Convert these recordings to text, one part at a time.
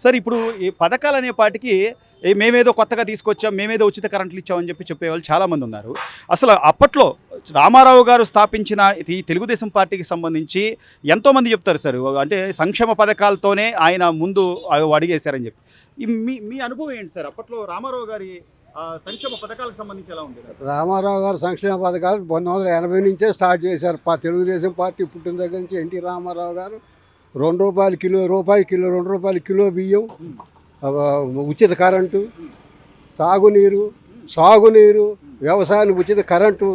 Sir ఇప్పుడు ఈ పథకాలనే పాటికి మేమేదో కొత్తగా తీసుకొచ్చాం, మేమేదో ఉచిత కరెంట్లు ఇచ్చామని చెప్పేవాళ్ళు చాలామంది ఉన్నారు. అసలు అప్పట్లో రామారావు గారు స్థాపించిన ఈ తెలుగుదేశం పార్టీకి సంబంధించి ఎంతోమంది చెప్తారు సార్. అంటే సంక్షేమ పథకాలతోనే ఆయన ముందు అడిగేశారని చెప్పి. మీ మీ అనుభవం ఏంటి సార్? అప్పట్లో రామారావు గారి సంక్షేమ పథకాలకు సంబంధించి ఎలా ఉంది? రామారావు గారు సంక్షేమ పథకాలు 1980 నుంచే స్టార్ట్ చేశారు. తెలుగుదేశం పార్టీ పుట్టిన దగ్గర నుంచి ఎన్టీ రామారావు గారు ₹2 కిలో, ₹2 కిలో బియ్యం, ఉచిత కరెంటు, తాగునీరు, సాగునీరు, వ్యవసాయానికి ఉచిత కరెంటు,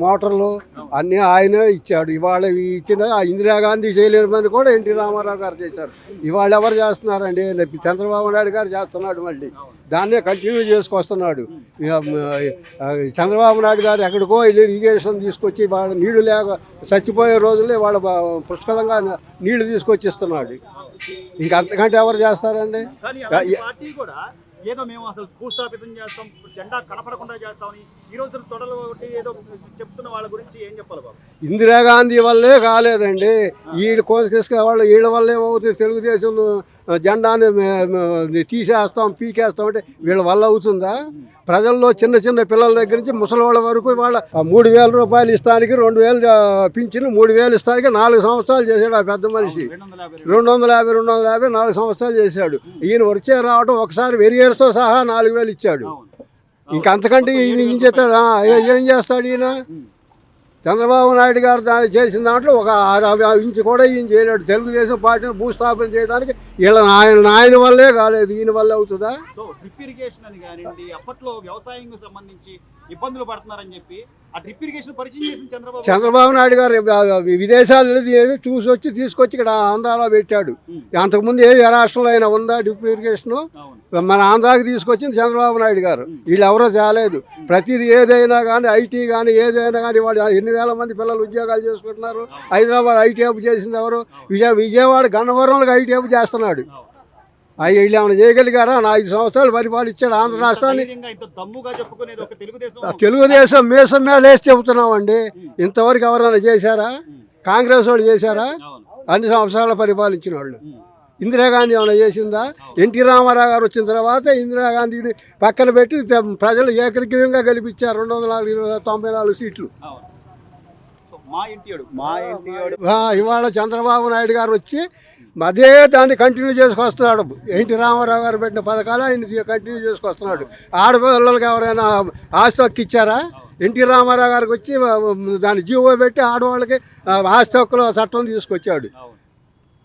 మోటార్లు అన్నీ ఆయనే ఇచ్చాడు. ఇవాళ ఇచ్చిన ఇందిరాగాంధీ చేయలేని పని కూడా ఎన్టీ రామారావు గారు చేశారు. ఇవాళ ఎవరు చేస్తున్నారండి? చంద్రబాబు నాయుడు గారు చేస్తున్నాడు. మళ్ళీ దాన్నే కంటిన్యూ చేసుకొస్తున్నాడు. చంద్రబాబు నాయుడు గారు ఎక్కడికో ఇరిగేషన్ తీసుకొచ్చి వాళ్ళ నీళ్లు లేక చచ్చిపోయే రోజులే వాళ్ళ పుష్కలంగా నీళ్లు తీసుకొచ్చి ఇస్తున్నాడు. ఇంకా అంతకంటే ఎవరు చేస్తారండి? ఏదో మేము అసలు భూస్థాపితం చేస్తాం, జెండా కనపడకుండా చేస్తామని ఈ రోజు తొడలు ఏదో చెప్తున్న వాళ్ళ గురించి ఏం చెప్పాలి బాబు? ఇందిరాగాంధీ వల్లే కాలేదండి. వీళ్ళు కోసుకేసుకోవాలి. వీళ్ళ వల్ల ఏమవుతుంది? తెలుగుదేశం జెండాని తీసేస్తాం, పీకేస్తాం అంటే వీళ్ళ వల్ల అవుతుందా? ప్రజల్లో చిన్న చిన్న పిల్లల దగ్గర నుంచి ముసలి వాళ్ళ వరకు వాళ్ళ ₹3,000 ఇస్తానికి 2,000 పింఛను, 3,000 ఇస్తానికి 4 సంవత్సరాలు చేశాడు ఆ పెద్ద మనిషి. 250 4 సంవత్సరాలు చేశాడు. ఈయన వచ్చే రావడం ఒకసారి వెరియర్స్తో సహా 4,000 ఇచ్చాడు. ఇంకా అంతకంటే ఈయన ఏం చేస్తాడు? ఏం చేస్తాడు ఈయన? చంద్రబాబు నాయుడు గారు దాన్ని చేసిన దాంట్లో ఒక 60 ఇంచు కూడా ఈయన చేయలేడు. తెలుగుదేశం పార్టీని భూస్థాపన చేయడానికి వీళ్ళ నాయన వల్లే కాలేదు, ఈయన వల్లే అవుతుందా? డ్రిప్ ఇరిగేషన్ అని కానివ్వండి, అప్పట్లో వ్యవసాయం సంబంధించి ఇబ్బందులు పడుతున్నారని చెప్పి ఆ డ్రిప్ ఇరిగేషన్ పరిచయం చేసిన చంద్రబాబు నాయుడు గారు విదేశాలు చూసి వచ్చి తీసుకొచ్చి ఇక్కడ ఆంధ్రాలో పెట్టాడు. అంతకుముందు ఏ రాష్ట్రంలో అయినా ఉందా డ్రిప్ ఇరిగేషన్? మన ఆంధ్రాకి తీసుకొచ్చింది చంద్రబాబు నాయుడు గారు. వీళ్ళు ఎవరో తేలేదు. ప్రతిదీ ఏదైనా కానీ, ఐటీ కానీ ఏదైనా కానీ వాడు ఎన్ని వేల మంది పిల్లలు ఉద్యోగాలు చేసుకుంటున్నారు. హైదరాబాద్ ఐటీ హబ్ చేసింది ఎవరు? విజయవాడ గన్నవరంలో ఐటీ హబ్ చేస్తున్నాడు. వీళ్ళు ఏమైనా చేయగలిగారా? 5 సంవత్సరాలు పరిపాలించాడు ఆంధ్ర రాష్ట్రాన్ని. తెలుగుదేశం మీసం మీద వేసి చెబుతున్నామండి. ఇంతవరకు ఎవరైనా చేశారా? కాంగ్రెస్ వాళ్ళు చేశారా? అన్ని సంవత్సరాలు పరిపాలించిన వాళ్ళు. ఇందిరాగాంధీ ఏమైనా చేసిందా? ఎన్టీ రామారావు గారు వచ్చిన తర్వాత ఇందిరాగాంధీని పక్కన పెట్టి ప్రజలు ఏకగ్రీవంగా గెలిపించారు 294 సీట్లు. ఇవాళ చంద్రబాబు నాయుడు గారు వచ్చి అదే దాన్ని కంటిన్యూ చేసుకొస్తున్నాడు. ఎన్టీ రామారావు గారు పెట్టిన పథకాలు ఆయన కంటిన్యూ చేసుకొస్తున్నాడు. ఆడపిల్లలకి ఎవరైనా ఆస్తి హక్కు ఇచ్చారా? ఎన్టీ రామారావు గారికి వచ్చి దాన్ని జీవో పెట్టి ఆడవాళ్ళకి ఆస్తి హక్కుల చట్టం తీసుకొచ్చాడు.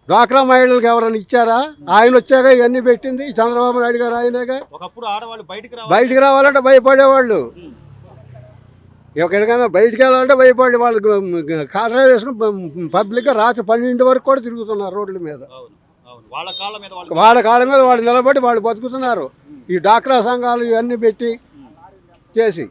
డ్వాక్రా మహిళలకు ఎవరైనా ఇచ్చారా? ఆయన వచ్చాక ఇవన్నీ పెట్టింది చంద్రబాబు నాయుడు గారు. ఆయనగా బయటికి రావాలంటే భయపడేవాళ్ళు. ఎక్కడికైనా బయటికి వెళ్ళాలంటే భయపడి వాళ్ళు కారణం వేసుకుని పబ్లిక్గా రాత్రి 12 వరకు కూడా తిరుగుతున్నారు రోడ్ల మీద. వాళ్ళ కాళ్ళ మీద వాళ్ళు నిలబడి వాళ్ళు బతుకుతున్నారు. ఈ డ్వాక్రా సంఘాలు ఇవన్నీ పెట్టి చేసి